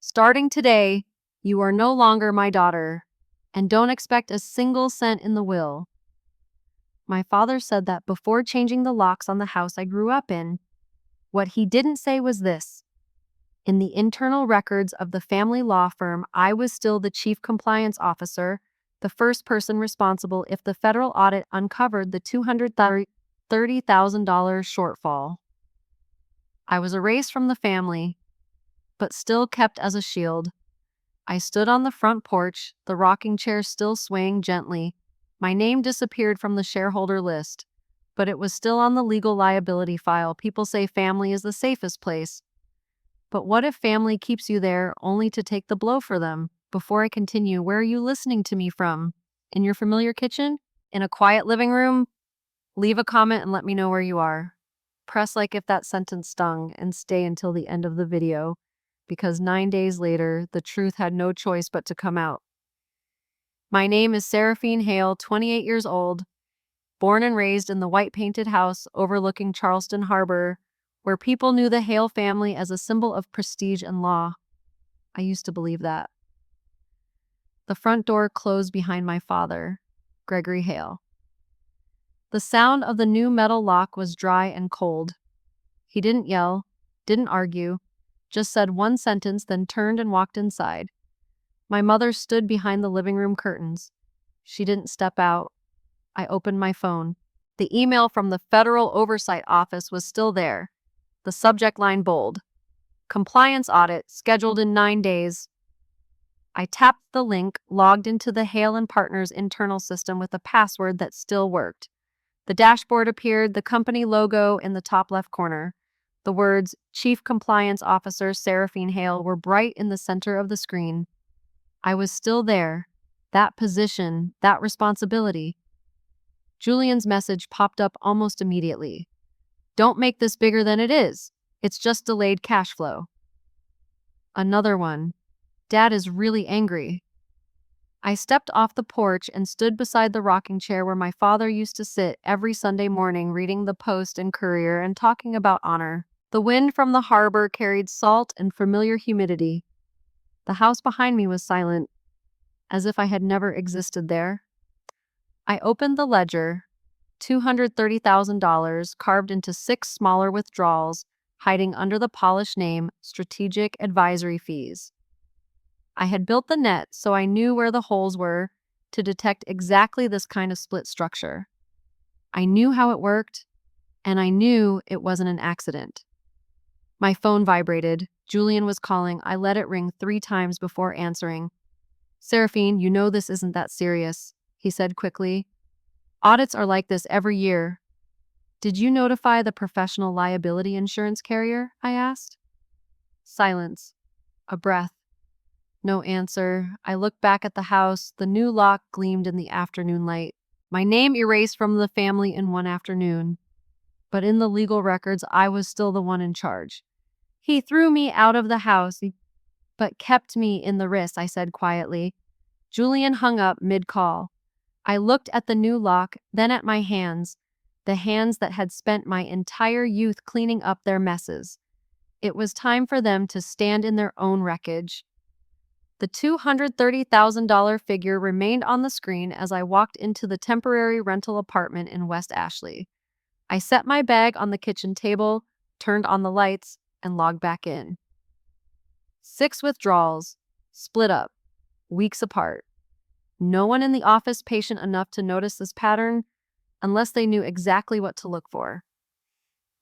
Starting today, you are no longer my daughter, and don't expect a single cent in the will. My father said that before changing the locks on the house I grew up in. What he didn't say was this. In the internal records of the family law firm, I was still the chief compliance officer, the first person responsible if the federal audit uncovered the $230,000 shortfall. I was erased from the family, but still kept as a shield. I stood on the front porch, the rocking chair still swaying gently. My name disappeared from the shareholder list, but it was still on the legal liability file. People say family is the safest place. But what if family keeps you there only to take the blow for them? Before I continue, where are you listening to me from? In your familiar kitchen? In a quiet living room? Leave a comment and let me know where you are. Press like if that sentence stung and stay until the end of the video, because 9 days later, the truth had no choice but to come out. My name is Seraphine Hale, 28 years old, born and raised in the white-painted house overlooking Charleston Harbor, where people knew the Hale family as a symbol of prestige and law. I used to believe that. The front door closed behind my father, Gregory Hale. The sound of the new metal lock was dry and cold. He didn't yell, didn't argue, just said one sentence, then turned and walked inside. My mother stood behind the living room curtains. She didn't step out. I opened my phone. The email from the Federal Oversight Office was still there. The subject line bold. Compliance audit scheduled in 9 days. I tapped the link, logged into the Hale & Partners internal system with a password that still worked. The dashboard appeared, the company logo in the top left corner. The words, Chief Compliance Officer Seraphine Hale, were bright in the center of the screen. I was still there. That position, that responsibility. Julian's message popped up almost immediately. Don't make this bigger than it is. It's just delayed cash flow. Another one. Dad is really angry. I stepped off the porch and stood beside the rocking chair where my father used to sit every Sunday morning reading the Post and Courier and talking about honor. The wind from the harbor carried salt and familiar humidity. The house behind me was silent, as if I had never existed there. I opened the ledger, $230,000 carved into 6 smaller withdrawals, hiding under the polished name Strategic Advisory Fees. I had built the net so I knew where the holes were to detect exactly this kind of split structure. I knew how it worked, and I knew it wasn't an accident. My phone vibrated. Julian was calling. I let it ring 3 times before answering. Seraphine, you know this isn't that serious, he said quickly. Audits are like this every year. Did you notify the professional liability insurance carrier? I asked. Silence. A breath. No answer. I looked back at the house. The new lock gleamed in the afternoon light. My name erased from the family in one afternoon. But in the legal records, I was still the one in charge. He threw me out of the house, but kept me in the wrist, I said quietly. Julian hung up mid-call. I looked at the new lock, then at my hands, the hands that had spent my entire youth cleaning up their messes. It was time for them to stand in their own wreckage. The $230,000 figure remained on the screen as I walked into the temporary rental apartment in West Ashley. I set my bag on the kitchen table, turned on the lights, and logged back in. 6 withdrawals, split up, weeks apart. No one in the office patient enough to notice this pattern unless they knew exactly what to look for.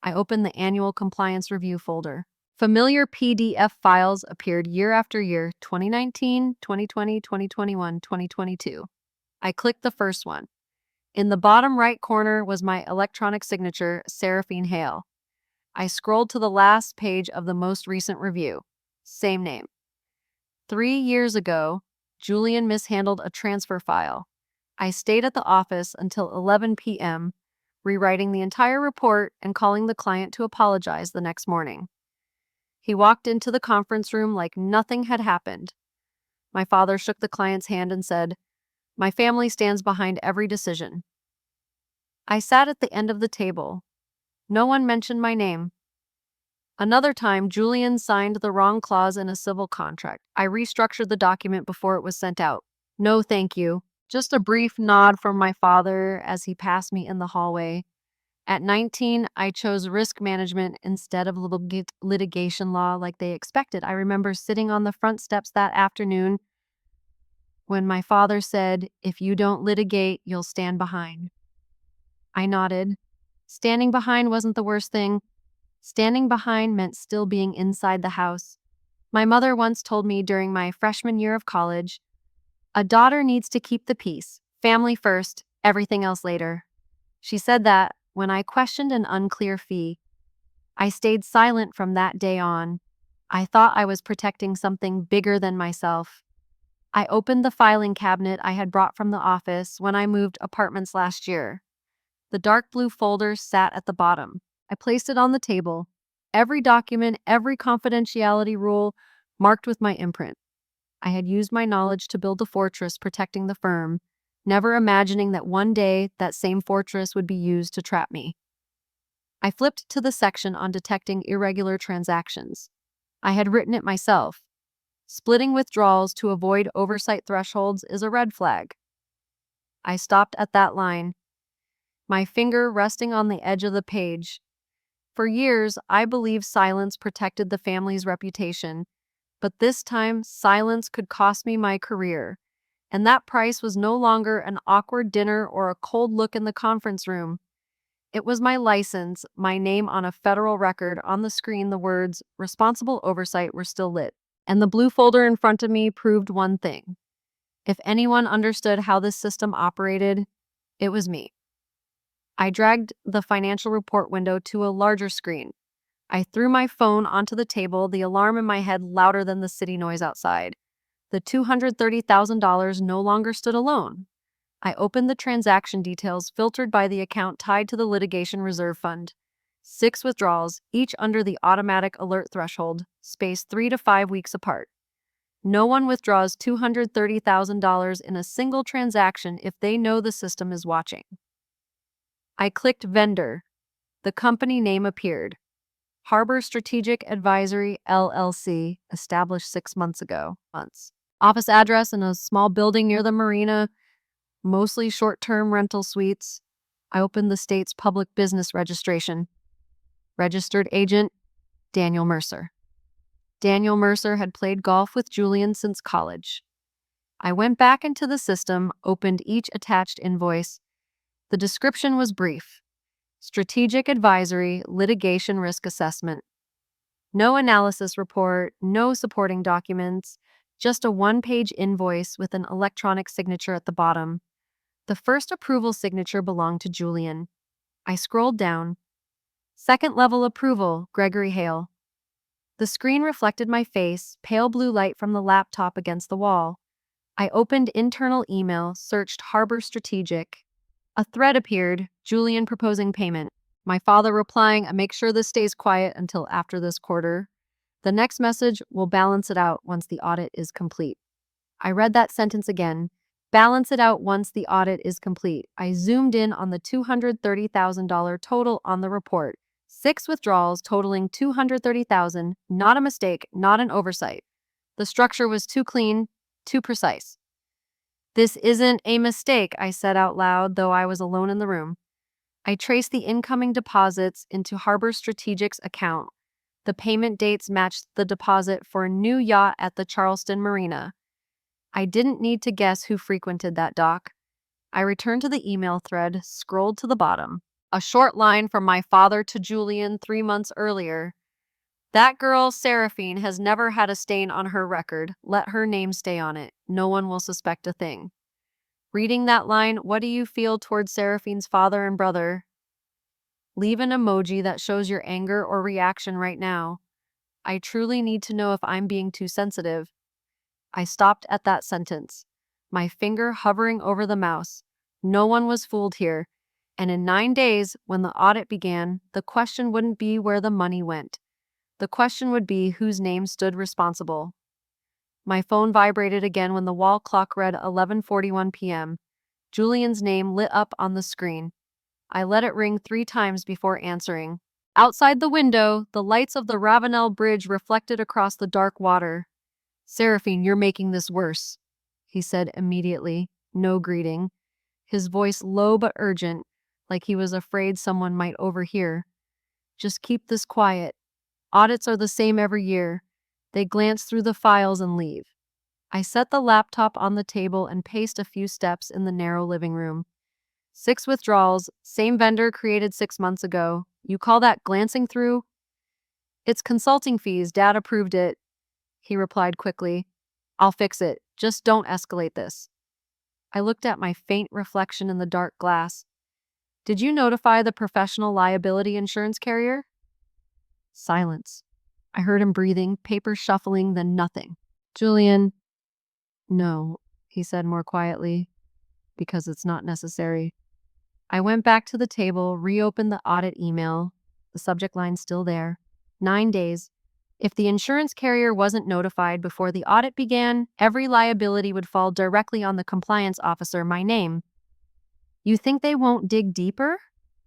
I opened the annual compliance review folder. Familiar PDF files appeared year after year, 2019, 2020, 2021, 2022. I clicked the first one. In the bottom right corner was my electronic signature, Seraphine Hale. I scrolled to the last page of the most recent review. Same name. 3 years ago, Julian mishandled a transfer file. I stayed at the office until 11 p.m., rewriting the entire report and calling the client to apologize the next morning. He walked into the conference room like nothing had happened. My father shook the client's hand and said, "My family stands behind every decision." I sat at the end of the table. No one mentioned my name. Another time, Julian signed the wrong clause in a civil contract. I restructured the document before it was sent out. No, thank you. Just a brief nod from my father as he passed me in the hallway. At 19, I chose risk management instead of litigation law like they expected. I remember sitting on the front steps that afternoon when my father said, "If you don't litigate, you'll stand behind." I nodded. Standing behind wasn't the worst thing. Standing behind meant still being inside the house. My mother once told me during my freshman year of college, "A daughter needs to keep the peace. Family first, everything else later." She said that when I questioned an unclear fee. I stayed silent from that day on. I thought I was protecting something bigger than myself. I opened the filing cabinet I had brought from the office when I moved apartments last year. The dark blue folder sat at the bottom. I placed it on the table. Every document, every confidentiality rule marked with my imprint. I had used my knowledge to build a fortress protecting the firm, never imagining that one day that same fortress would be used to trap me. I flipped to the section on detecting irregular transactions. I had written it myself. Splitting withdrawals to avoid oversight thresholds is a red flag. I stopped at that line, my finger resting on the edge of the page. For years, I believed silence protected the family's reputation, but this time, silence could cost me my career, and that price was no longer an awkward dinner or a cold look in the conference room. It was my license, my name on a federal record. On the screen, the words "responsible oversight" were still lit, and the blue folder in front of me proved one thing. If anyone understood how this system operated, it was me. I dragged the financial report window to a larger screen. I threw my phone onto the table, the alarm in my head louder than the city noise outside. The $230,000 no longer stood alone. I opened the transaction details filtered by the account tied to the litigation reserve fund. 6 withdrawals, each under the automatic alert threshold, spaced 3 to 5 weeks apart. No one withdraws $230,000 in a single transaction if they know the system is watching. I clicked vendor. The company name appeared. Harbor Strategic Advisory, LLC, established 6 months ago. Office address in a small building near the marina, mostly short-term rental suites. I opened the state's public business registration. Registered agent, Daniel Mercer. Daniel Mercer had played golf with Julian since college. I went back into the system, opened each attached invoice. The description was brief. Strategic Advisory, Litigation Risk Assessment. No analysis report, no supporting documents, just a one-page invoice with an electronic signature at the bottom. The first approval signature belonged to Julian. I scrolled down. Second level approval, Gregory Hale. The screen reflected my face, pale blue light from the laptop against the wall. I opened internal email, searched Harbor Strategic. A thread appeared, Julian proposing payment. My father replying, "I make sure this stays quiet until after this quarter. The next message will balance it out once the audit is complete." I read that sentence again. Balance it out once the audit is complete. I zoomed in on the $230,000 total on the report. 6 withdrawals totaling $230,000, not a mistake, not an oversight. The structure was too clean, too precise. "This isn't a mistake," I said out loud, though I was alone in the room. I traced the incoming deposits into Harbor Strategic's account. The payment dates matched the deposit for a new yacht at the Charleston Marina. I didn't need to guess who frequented that dock. I returned to the email thread, scrolled to the bottom. A short line from my father to Julian 3 months earlier. "That girl, Seraphine, has never had a stain on her record. Let her name stay on it. No one will suspect a thing." Reading that line, what do you feel towards Seraphine's father and brother? Leave an emoji that shows your anger or reaction right now. I truly need to know if I'm being too sensitive. I stopped at that sentence, my finger hovering over the mouse. No one was fooled here. And in 9 days, when the audit began, the question wouldn't be where the money went. The question would be whose name stood responsible. My phone vibrated again when the wall clock read 11:41 p.m. Julian's name lit up on the screen. I let it ring 3 times before answering. Outside the window, the lights of the Ravenel Bridge reflected across the dark water. "Seraphine, you're making this worse," he said immediately, no greeting, his voice low but urgent, like he was afraid someone might overhear. "Just keep this quiet. Audits are the same every year. They glance through the files and leave." I set the laptop on the table and paced a few steps in the narrow living room. 6 withdrawals, same vendor created 6 months ago. You call that glancing through? "It's consulting fees, Dad approved it," he replied quickly. "I'll fix it. Just don't escalate this." I looked at my faint reflection in the dark glass. "Did you notify the professional liability insurance carrier?" Silence. I heard him breathing, papers shuffling, then nothing. "Julian." "No," he said more quietly, "because it's not necessary." I went back to the table, reopened the audit email. The subject line still there. 9 days. If the insurance carrier wasn't notified before the audit began, every liability would fall directly on the compliance officer, my name. "You think they won't dig deeper?"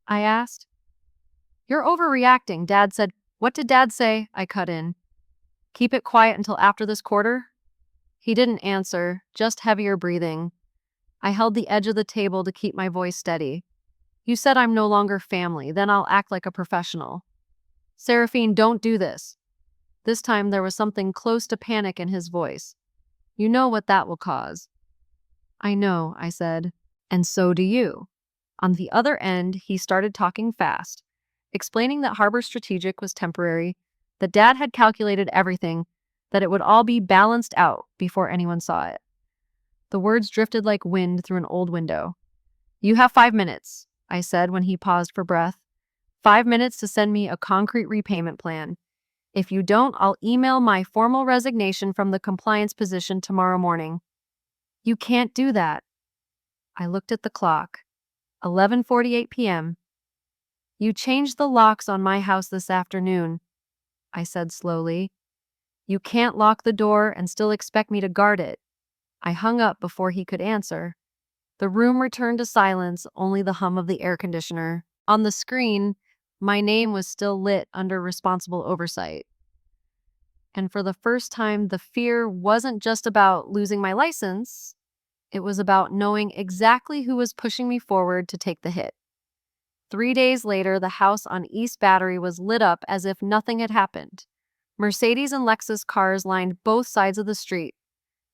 I asked. "You're overreacting," Dad said. "What did Dad say?" I cut in. "Keep it quiet until after this quarter?" He didn't answer, just heavier breathing. I held the edge of the table to keep my voice steady. "You said I'm no longer family, then I'll act like a professional." "Seraphine, don't do this." This time there was something close to panic in his voice. "You know what that will cause." "I know," I said. "And so do you." On the other end, he started talking fast, explaining that Harbor Strategic was temporary, that Dad had calculated everything, that it would all be balanced out before anyone saw it. The words drifted like wind through an old window. "You have 5 minutes," I said when he paused for breath. 5 minutes to send me a concrete repayment plan. If you don't, I'll email my formal resignation from the compliance position tomorrow morning." "You can't do that." I looked at the clock. 11:48 p.m. "You changed the locks on my house this afternoon," I said slowly. "You can't lock the door and still expect me to guard it." I hung up before he could answer. The room returned to silence, only the hum of the air conditioner. On the screen, my name was still lit under responsible oversight. And for the first time, the fear wasn't just about losing my license. It was about knowing exactly who was pushing me forward to take the hit. 3 days later, the house on East Battery was lit up as if nothing had happened. Mercedes and Lexus cars lined both sides of the street.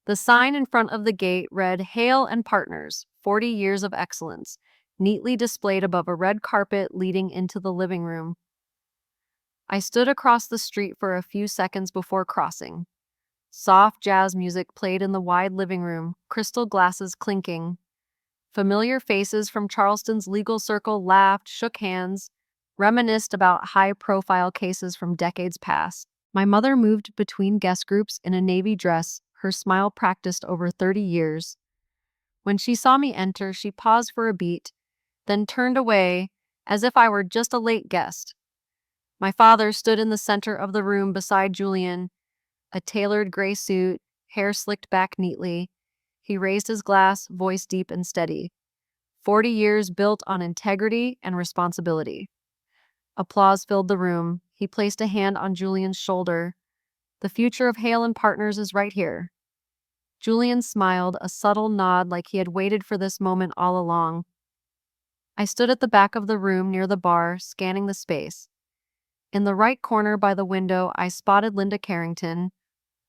The sign in front of the gate read "Hale and Partners, 40 Years of Excellence," neatly displayed above a red carpet leading into the living room. I stood across the street for a few seconds before crossing. Soft jazz music played in the wide living room, crystal glasses clinking. Familiar faces from Charleston's legal circle laughed, shook hands, reminisced about high-profile cases from decades past. My mother moved between guest groups in a navy dress, her smile practiced over 30 years. When she saw me enter, she paused for a beat, then turned away as if I were just a late guest. My father stood in the center of the room beside Julian, a tailored gray suit, hair slicked back neatly. He raised his glass, voice deep and steady. 40 years built on integrity and responsibility. Applause filled the room. He placed a hand on Julian's shoulder. "The future of Hale and Partners is right here." Julian smiled, a subtle nod like he had waited for this moment all along. I stood at the back of the room near the bar, scanning the space. In the right corner by the window, I spotted Linda Carrington,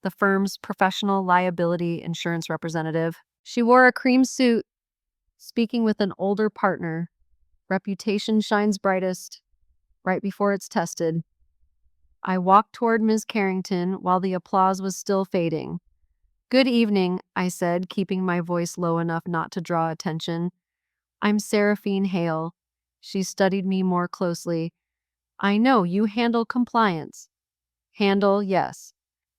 the firm's professional liability insurance representative. She wore a cream suit, speaking with an older partner. Reputation shines brightest right before it's tested. I walked toward Ms. Carrington while the applause was still fading. "Good evening," I said, keeping my voice low enough not to draw attention. "I'm Seraphine Hale." She studied me more closely. "I know you handle compliance." "Handle, yes."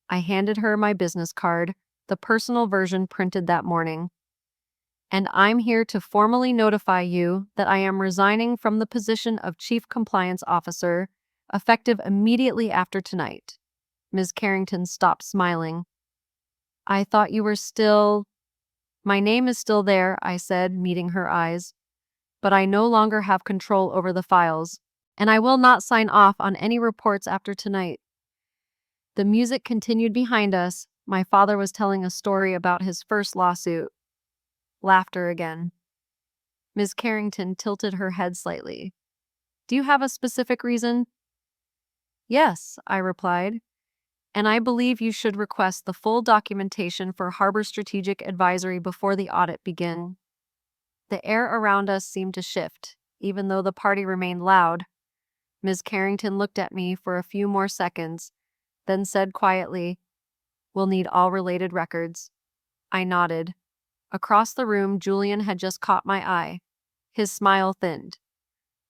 I handed her my business card, the personal version printed that morning. "And I'm here to formally notify you that I am resigning from the position of Chief Compliance Officer, effective immediately after tonight." Ms. Carrington stopped smiling. "I thought you were still—" "My name is still there," I said, meeting her eyes. "But I no longer have control over the files." and I will not sign off on any reports after tonight. The music continued behind us. My father was telling a story about his first lawsuit. Laughter again. Ms. Carrington tilted her head slightly. Do you have a specific reason? Yes, I replied, and I believe you should request the full documentation for Harbor Strategic Advisory before the audit begins. The air around us seemed to shift, even though the party remained loud. Ms. Carrington looked at me for a few more seconds, then said quietly, "We'll need all related records." I nodded. Across the room, Julian had just caught my eye. His smile thinned.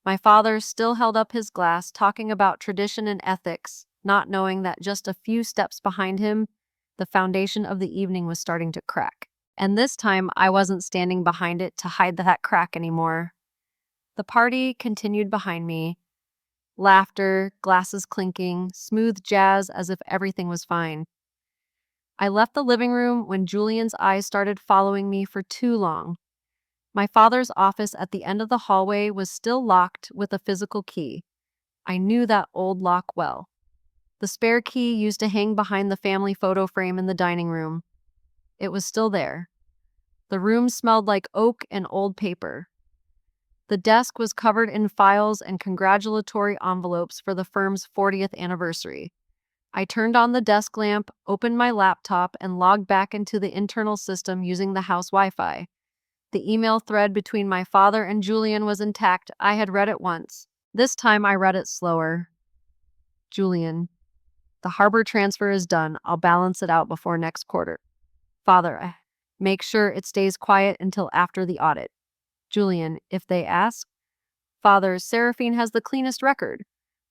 My father still held up his glass, talking about tradition and ethics, not knowing that just a few steps behind him, the foundation of the evening was starting to crack. And this time, I wasn't standing behind it to hide that crack anymore. The party continued behind me. Laughter, glasses clinking, smooth jazz as if everything was fine. I left the living room when Julian's eyes started following me for too long. My father's office at the end of the hallway was still locked with a physical key. I knew that old lock well. The spare key used to hang behind the family photo frame in the dining room. It was still there. The room smelled like oak and old paper. The desk was covered in files and congratulatory envelopes for the firm's 40th anniversary. I turned on the desk lamp, opened my laptop, and logged back into the internal system using the house Wi-Fi. The email thread between my father and Julian was intact. I had read it once. This time I read it slower. Julian, the harbor transfer is done. I'll balance it out before next quarter. Father, make sure it stays quiet until after the audit. Julian, if they ask. Father, Seraphine has the cleanest record.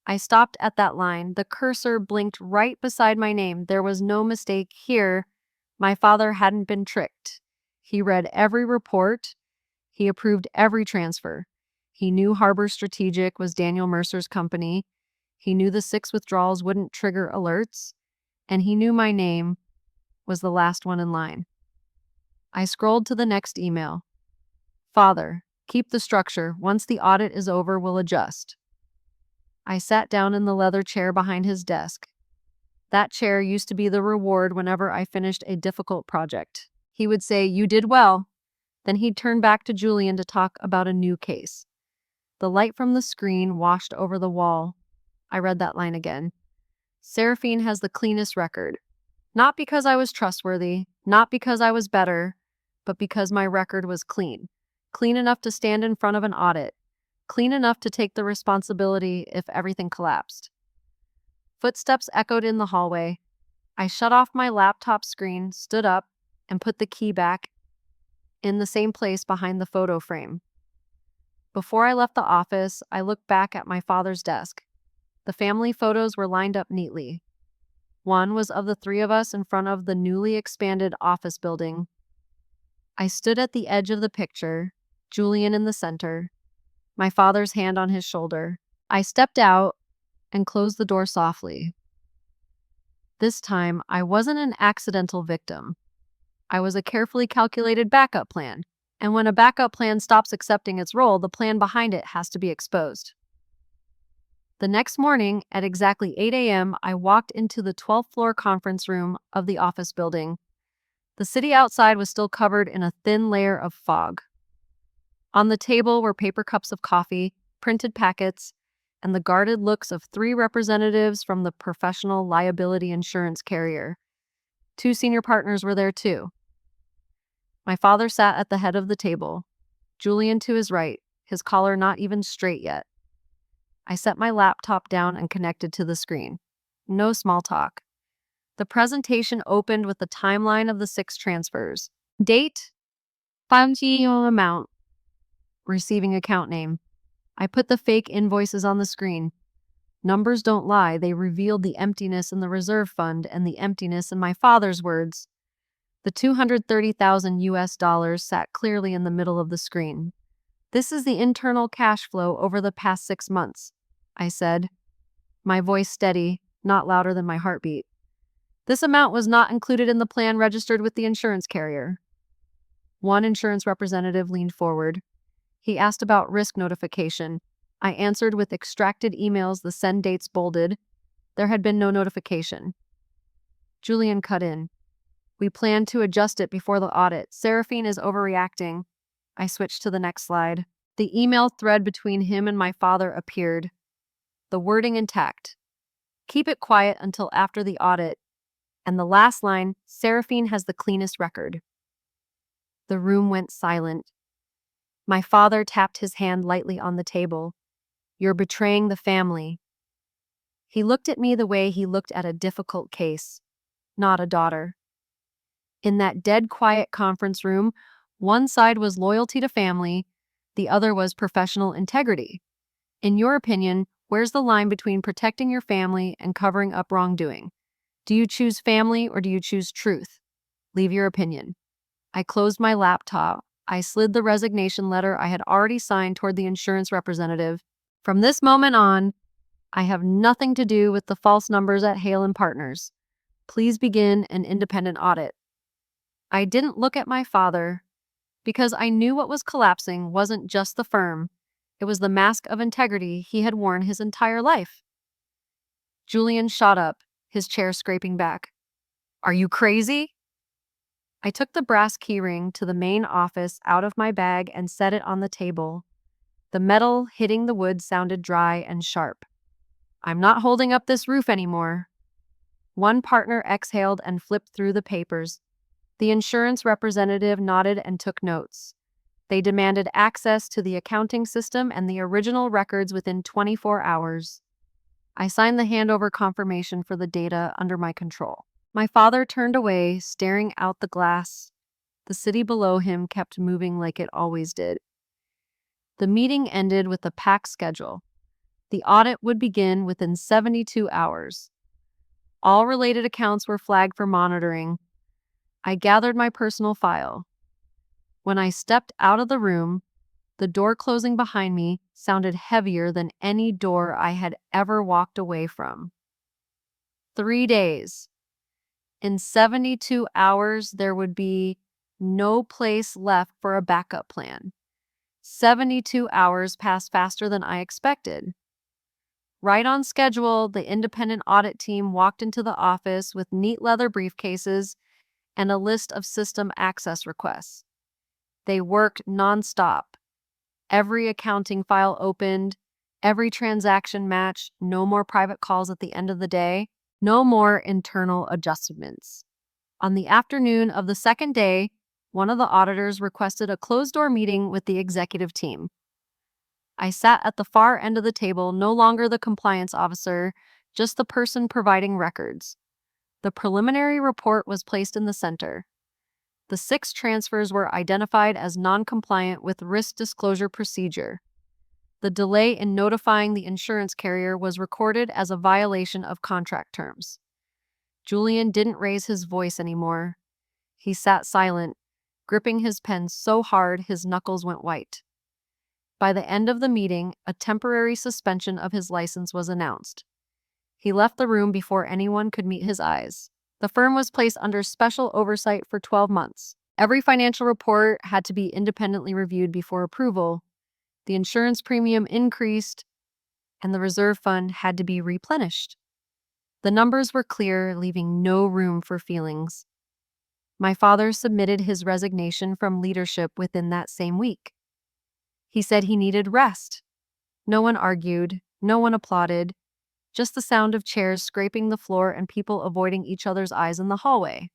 I stopped at that line. The cursor blinked right beside my name. There was no mistake here. My father hadn't been tricked. He read every report. He approved every transfer. He knew Harbor Strategic was Daniel Mercer's company. He knew the 6 withdrawals wouldn't trigger alerts. And he knew my name was the last one in line. I scrolled to the next email. Father, keep the structure. Once the audit is over, we'll adjust. I sat down in the leather chair behind his desk. That chair used to be the reward whenever I finished a difficult project. He would say, "You did well." Then he'd turn back to Julian to talk about a new case. The light from the screen washed over the wall. I read that line again. Seraphine has the cleanest record. Not because I was trustworthy, not because I was better, but because my record was clean. Clean enough to stand in front of an audit. Clean enough to take the responsibility if everything collapsed. Footsteps echoed in the hallway. I shut off my laptop screen, stood up, and put the key back in the same place behind the photo frame. Before I left the office, I looked back at my father's desk. The family photos were lined up neatly. One was of the 3 of us in front of the newly expanded office building. I stood at the edge of the picture, Julian in the center, my father's hand on his shoulder. I stepped out and closed the door softly. This time, I wasn't an accidental victim. I was a carefully calculated backup plan, and when a backup plan stops accepting its role, the plan behind it has to be exposed. The next morning, at exactly 8 a.m., I walked into the 12th floor conference room of the office building. The city outside was still covered in a thin layer of fog. On the table were paper cups of coffee, printed packets, and the guarded looks of 3 representatives from the professional liability insurance carrier. 2 senior partners were there too. My father sat at the head of the table, Julian to his right, his collar not even straight yet. I set my laptop down and connected to the screen. No small talk. The presentation opened with the timeline of the 6 transfers. Date, amount, receiving account name. I put the fake invoices on the screen. Numbers don't lie. They revealed the emptiness in the reserve fund and the emptiness in my father's words. The $230,000 sat clearly in the middle of the screen. This is the internal cash flow over the past 6 months, I said, my voice steady, not louder than my heartbeat. This amount was not included in the plan registered with the insurance carrier. One insurance representative leaned forward. He asked about risk notification. I answered with extracted emails, the send dates bolded. There had been no notification. Julian cut in. We plan to adjust it before the audit. Seraphine is overreacting. I switched to the next slide. The email thread between him and my father appeared. The wording intact. Keep it quiet until after the audit. And the last line, Seraphine has the cleanest record. The room went silent. My father tapped his hand lightly on the table. You're betraying the family. He looked at me the way he looked at a difficult case, not a daughter. In that dead quiet conference room, one side was loyalty to family, the other was professional integrity. In your opinion, where's the line between protecting your family and covering up wrongdoing? Do you choose family or do you choose truth? Leave your opinion. I closed my laptop. I slid the resignation letter I had already signed toward the insurance representative. From this moment on, I have nothing to do with the false numbers at Hale and Partners. Please begin an independent audit. I didn't look at my father because I knew what was collapsing wasn't just the firm. It was the mask of integrity he had worn his entire life. Julian shot up, his chair scraping back. Are you crazy? I took the brass keyring to the main office out of my bag and set it on the table. The metal hitting the wood sounded dry and sharp. I'm not holding up this roof anymore. One partner exhaled and flipped through the papers. The insurance representative nodded and took notes. They demanded access to the accounting system and the original records within 24 hours. I signed the handover confirmation for the data under my control. My father turned away, staring out the glass. The city below him kept moving like it always did. The meeting ended with a packed schedule. The audit would begin within 72 hours. All related accounts were flagged for monitoring. I gathered my personal file. When I stepped out of the room, the door closing behind me sounded heavier than any door I had ever walked away from. 3 days. In 72 hours, there would be no place left for a backup plan. 72 hours passed faster than I expected. Right on schedule, the independent audit team walked into the office with neat leather briefcases and a list of system access requests. They worked nonstop. Every accounting file opened, every transaction matched, no more private calls at the end of the day, no more internal adjustments. On the afternoon of the second day, one of the auditors requested a closed-door meeting with the executive team. I sat at the far end of the table, no longer the compliance officer, just the person providing records. The preliminary report was placed in the center. The 6 transfers were identified as non-compliant with risk disclosure procedure. The delay in notifying the insurance carrier was recorded as a violation of contract terms. Julian didn't raise his voice anymore. He sat silent, gripping his pen so hard his knuckles went white. By the end of the meeting, a temporary suspension of his license was announced. He left the room before anyone could meet his eyes. The firm was placed under special oversight for 12 months. Every financial report had to be independently reviewed before approval. The insurance premium increased, and the reserve fund had to be replenished. The numbers were clear, leaving no room for feelings. My father submitted his resignation from leadership within that same week. He said he needed rest. No one argued, no one applauded, just the sound of chairs scraping the floor and people avoiding each other's eyes in the hallway.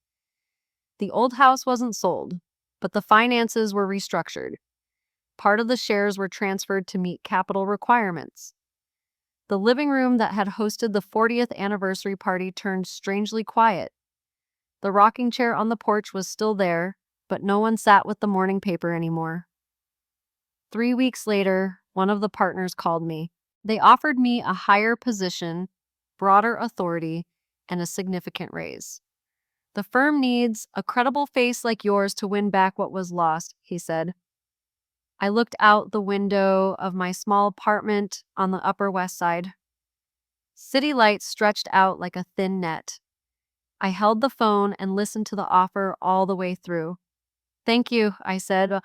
The old house wasn't sold, but the finances were restructured. Part of the shares were transferred to meet capital requirements. The living room that had hosted the 40th anniversary party turned strangely quiet. The rocking chair on the porch was still there, but no one sat with the morning paper anymore. 3 weeks later, one of the partners called me. They offered me a higher position, broader authority, and a significant raise. The firm needs a credible face like yours to win back what was lost, he said. I looked out the window of my small apartment on the Upper West Side. City lights stretched out like a thin net. I held the phone and listened to the offer all the way through. Thank you, I said,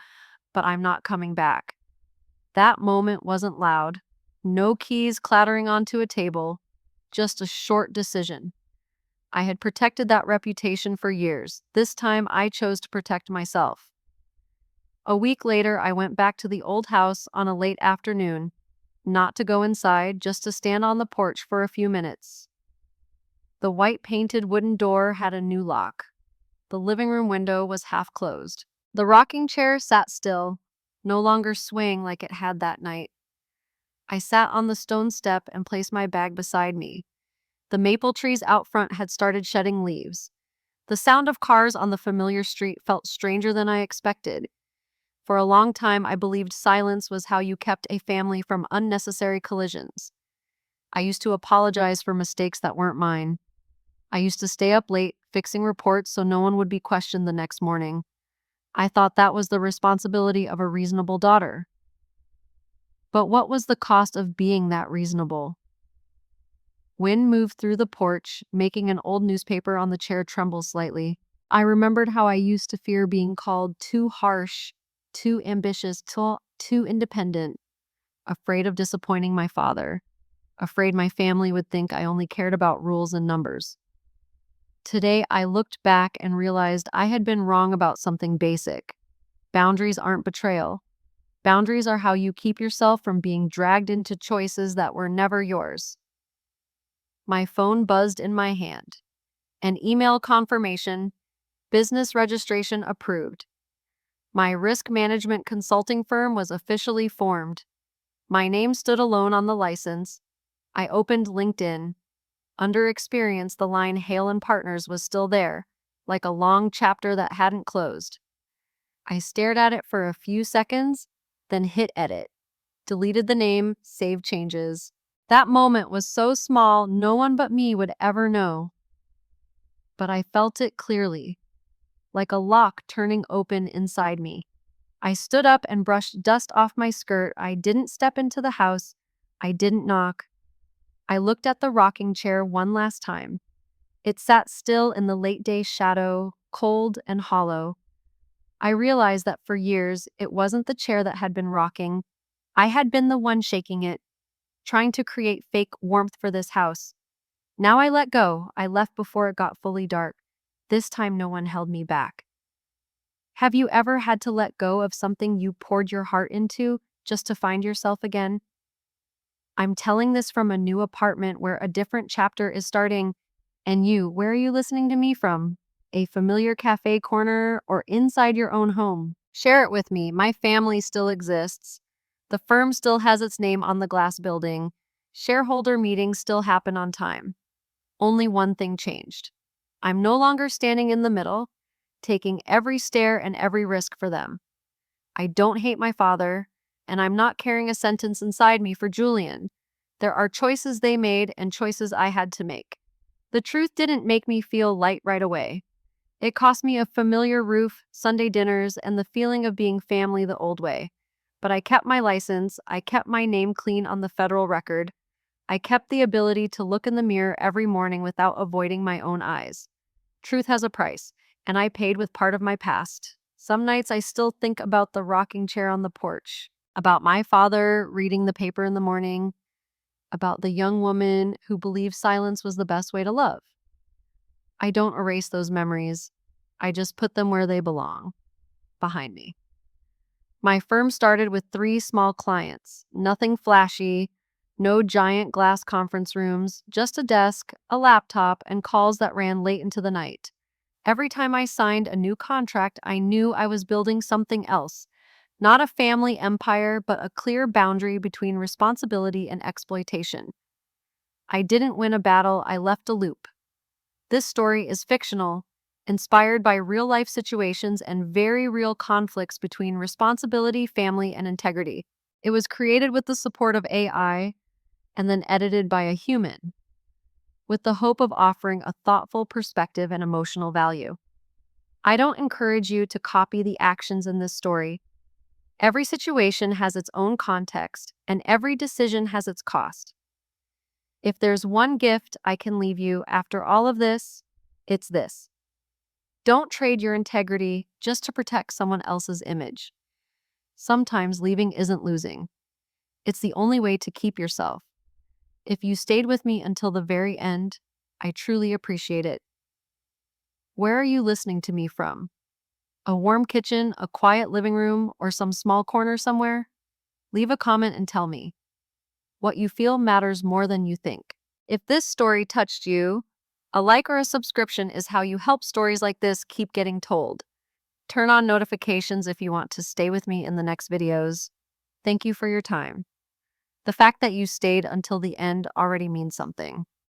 but I'm not coming back. That moment wasn't loud. No keys clattering onto a table, just a short decision. I had protected that reputation for years. This time I chose to protect myself. A week later, I went back to the old house on a late afternoon, not to go inside, just to stand on the porch for a few minutes. The white painted wooden door had a new lock. The living room window was half closed. The rocking chair sat still, no longer swaying like it had that night. I sat on the stone step and placed my bag beside me. The maple trees out front had started shedding leaves. The sound of cars on the familiar street felt stranger than I expected. For a long time, I believed silence was how you kept a family from unnecessary collisions. I used to apologize for mistakes that weren't mine. I used to stay up late, fixing reports so no one would be questioned the next morning. I thought that was the responsibility of a reasonable daughter. But what was the cost of being that reasonable? Wind moved through the porch, making an old newspaper on the chair tremble slightly. I remembered how I used to fear being called too harsh, too ambitious, too independent, afraid of disappointing my father, afraid my family would think I only cared about rules and numbers. Today, I looked back and realized I had been wrong about something basic. Boundaries aren't betrayal. Boundaries are how you keep yourself from being dragged into choices that were never yours. My phone buzzed in my hand. An email confirmation, business registration approved. My risk management consulting firm was officially formed. My name stood alone on the license. I opened LinkedIn. Under experience, the line Hale and Partners was still there, like a long chapter that hadn't closed. I stared at it for a few seconds, then hit edit. Deleted the name, saved changes. That moment was so small, no one but me would ever know. But I felt it clearly, like a lock turning open inside me. I stood up and brushed dust off my skirt. I didn't step into the house. I didn't knock. I looked at the rocking chair one last time. It sat still in the late day shadow, cold and hollow. I realized that for years, it wasn't the chair that had been rocking. I had been the one shaking it, trying to create fake warmth for this house. Now I let go. I left before it got fully dark. This time no one held me back. Have you ever had to let go of something you poured your heart into just to find yourself again? I'm telling this from a new apartment where a different chapter is starting. And you, where are you listening to me from? A familiar cafe corner or inside your own home? Share it with me. My family still exists. The firm still has its name on the glass building. Shareholder meetings still happen on time. Only one thing changed. I'm no longer standing in the middle, taking every stare and every risk for them. I don't hate my father, and I'm not carrying a sentence inside me for Julian. There are choices they made and choices I had to make. The truth didn't make me feel light right away. It cost me a familiar roof, Sunday dinners, and the feeling of being family the old way. But I kept my license, I kept my name clean on the federal record. I kept the ability to look in the mirror every morning without avoiding my own eyes. Truth has a price, and I paid with part of my past. Some nights I still think about the rocking chair on the porch, about my father reading the paper in the morning, about the young woman who believed silence was the best way to love. I don't erase those memories. I just put them where they belong, behind me. My firm started with 3 small clients, nothing flashy, no giant glass conference rooms, just a desk, a laptop, and calls that ran late into the night. Every time I signed a new contract, I knew I was building something else. Not a family empire, but a clear boundary between responsibility and exploitation. I didn't win a battle, I left a loop. This story is fictional, inspired by real-life situations and very real conflicts between responsibility, family, and integrity. It was created with the support of AI and then edited by a human, with the hope of offering a thoughtful perspective and emotional value. I don't encourage you to copy the actions in this story. Every situation has its own context, and every decision has its cost. If there's one gift I can leave you after all of this, it's this. Don't trade your integrity just to protect someone else's image. Sometimes leaving isn't losing. It's the only way to keep yourself. If you stayed with me until the very end, I truly appreciate it. Where are you listening to me from? A warm kitchen, a quiet living room, or some small corner somewhere? Leave a comment and tell me. What you feel matters more than you think. If this story touched you, a like or a subscription is how you help stories like this keep getting told. Turn on notifications if you want to stay with me in the next videos. Thank you for your time. The fact that you stayed until the end already means something.